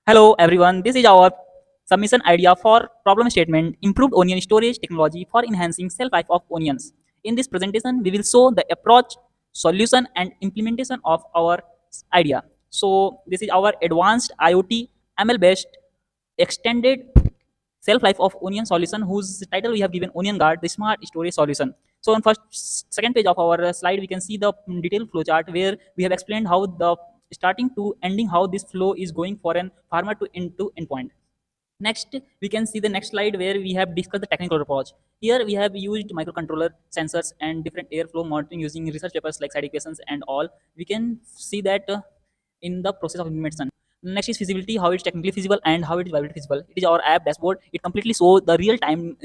Hello everyone, this is our submission idea for problem statement improved onion storage technology for enhancing shelf life of onions. In this presentation, we will show the approach, solution and implementation of our idea. So this is our advanced IoT ML based extended shelf life of onion solution whose title we have given onion guard the smart storage solution. So on second page of our slide we can see the detailed flow chart where we have explained how the starting to ending how this flow is going for an farmer to end to endpoint. Next, we can see the next slide where we have discussed the technical approach. Here we have used microcontroller sensors and different airflow monitoring using research papers like side equations and all. We can see that in the process of implementation. Next is feasibility, how it's technically feasible and how it is viably feasible. It is our app dashboard. It completely shows the real time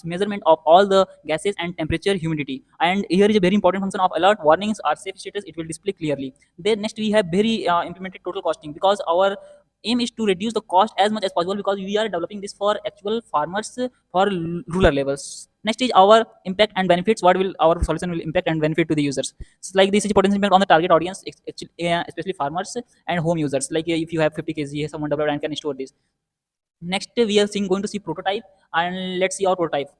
measurement of all the gases and temperature, humidity. And here is a very important function of alert, warnings or safe status. It will display clearly. Then next we have very implemented total costing because our aim is to reduce the cost as much as possible because we are developing this for actual farmers for rural levels. Next is our impact and benefits. What will our solution will impact and benefit to the users? So like this is potential impact on the target audience, especially farmers and home users. Like if you have 50 kg, someone developed and can store this. Next, we are seeing going to see prototype, and let's see our prototype.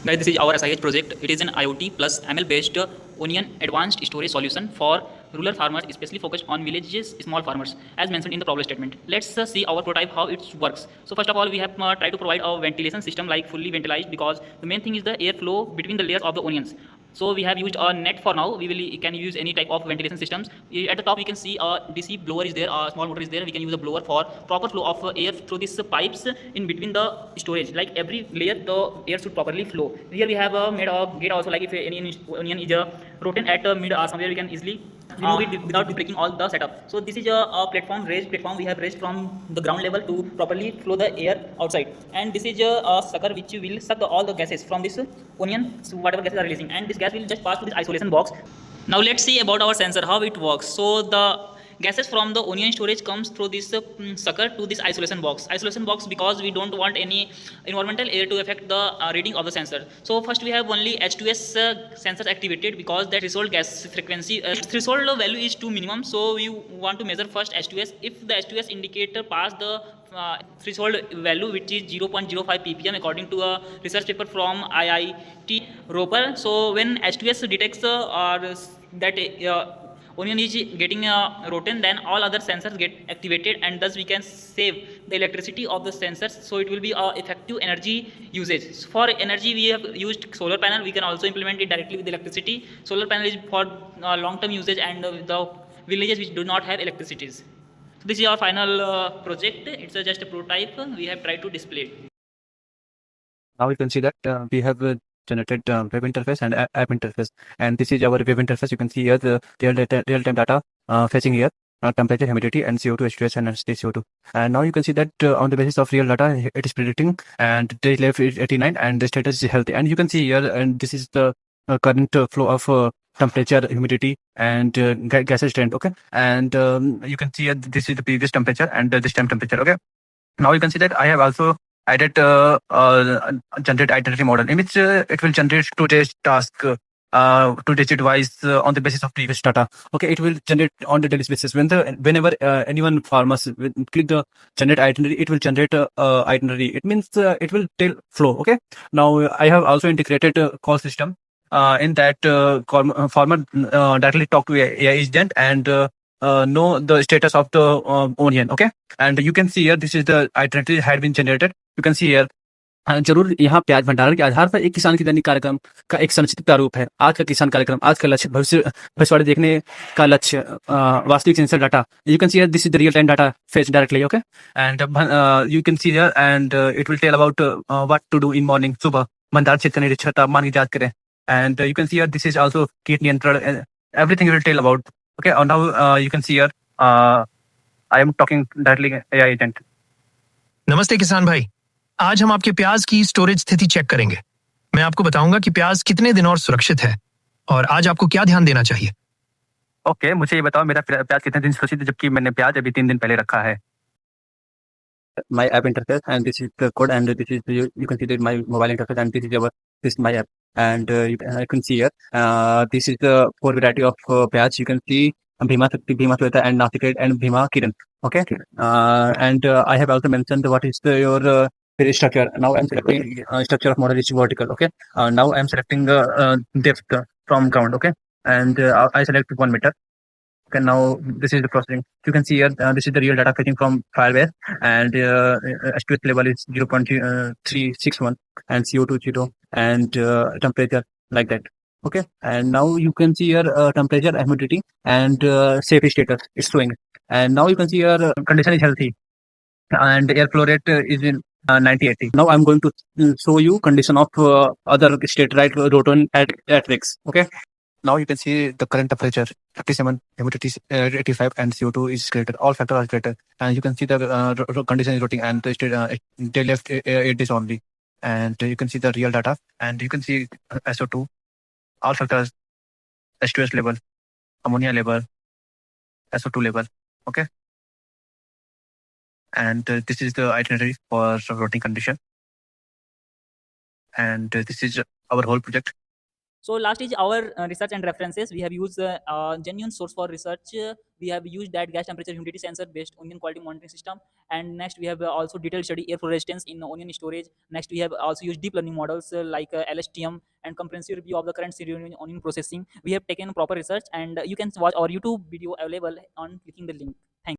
Guys, this is our SIH project. It is an IoT plus ML based onion advanced storage solution for rural farmers, especially focused on villages, small farmers, as mentioned in the problem statement. Let's see our prototype how it works. So first of all, we have tried to provide a ventilation system like fully ventilized because the main thing is the airflow between the layers of the onions. So we have used a net for now. We can use any type of ventilation systems. At the top, we can see a DC blower is there, a small motor is there. We can use a blower for proper flow of air through these pipes in between the storage. Like every layer, the air should properly flow. Here we have made a gate also. Like if any onion is rotten at mid or somewhere, we can easily remove it without breaking all the setup. So this is a platform, raised platform. We have raised from the ground level to properly flow the air outside. And this is a sucker which will suck all the gases from this onion, so whatever gases are releasing. And this gas will just pass to this isolation box. Now let's see about our sensor, how it works. So the gases from the onion storage comes through this sucker to this isolation box because we don't want any environmental air to affect the reading of the sensor. So first we have only H2S sensors activated because that threshold gas frequency threshold value is too minimum, so we want to measure first H2S. If the H2S indicator pass the threshold value which is 0.05 ppm according to a research paper from IIT Roper. So when H2S detects or that onion is getting rotten, then all other sensors get activated and thus we can save the electricity of the sensors. So it will be effective energy usage. For energy we have used solar panel. We can also implement it directly with electricity. Solar panel is for long term usage and the villages which do not have electricities. So this is our final project. It's just a prototype. We have tried to display it. Now you can see that we have generated web interface and app interface, and this is our web interface. You can see here the real-time data fetching here, temperature, humidity, and CO2, H2S, and state CO2. And now you can see that on the basis of real data, it is predicting, and day left is 89, and the status is healthy. And you can see here, and this is the current flow of temperature, humidity, and gases trend. Okay, and you can see this is the previous temperature and this time temperature. Okay, now you can see that I have also added generate itinerary model in which it will generate today's task today's device on the basis of previous data. Okay, it will generate on the daily basis. Whenever anyone farmers click the generate itinerary, it will generate itinerary. It means it will tell flow. Okay, now I have also integrated a call system in that farmer directly talk to AI agent and know the status of the onion. Okay, and you can see here this is the itinerary had been generated. You can see here जरूर यहाँ प्याज भंडारण के आधार पर एक किसान की दैनिक कार्यक्रम का एक संचित प्रारूप है। आज का किसान कार्यक्रम, आज का लक्ष्य, भविष्यवाणी देखने का लक्ष्य, वास्तविक sensor data. You can see here this is the real time data fetched directly. Okay, and you can see here and it will tell about what to do in morning. सुबह भंडारण क्षेत्र का निरीक्षण, तापमान की जांच करें. And you can see here this is also कीट नियंत्रण. Everything will tell about. Okay, and now you can see here I am talking directly AI agent. नमस्ते किसान भाई, आज हम आपके प्याज की स्टोरेज स्थिति चेक करेंगे. मैं आपको बताऊंगा कि प्याज कितने दिन और सुरक्षित है और आज आपको क्या ध्यान देना चाहिए. ओके, मुझे ये बताओ मेरा प्याज कितने दिन सुरक्षित है, जबकि मैंने प्याज अभी 3 दिन पहले रखा है. My app interface and this is the code and this is you can see that my mobile interface and this is my app and I can see here this is the 4 variety of प्याज. You can see Bhima Shakti, Bhima Shweta and Nasik Red and Bhima Kiran. Okay. And I have also mentioned what is your phase structure. Now I'm selecting structure of model is vertical. Okay. Now I'm selecting depth from ground. Okay. And I select 1 meter. Okay, now this is the processing. You can see here, this is the real data fetching from Firebase, and H2S level is 0.361, and CO2 0, and temperature like that. Okay, and now you can see here temperature, humidity, and safe status is showing. And now you can see here condition is healthy, and air flow rate is in 90-80. Now I'm going to show you condition of other state, right? Roton at Rex. Okay. Now you can see the current temperature 57, humidity is, 85, and CO2 is greater. All factors are greater, and you can see the condition is rotating, and the state, day left 8 days only, and you can see the real data, and you can see SO2, all factors, H2S level, ammonia level, SO2 level. Okay, and this is the itinerary for rotating condition, and this is our whole project. So last is our research and references. We have used genuine source for research. We have used that gas temperature humidity sensor based onion quality monitoring system. And next we have also detailed study airflow resistance in onion storage. Next we have also used deep learning models like LSTM and comprehensive review of the current serial onion processing. We have taken proper research, and you can watch our YouTube video available on clicking the link.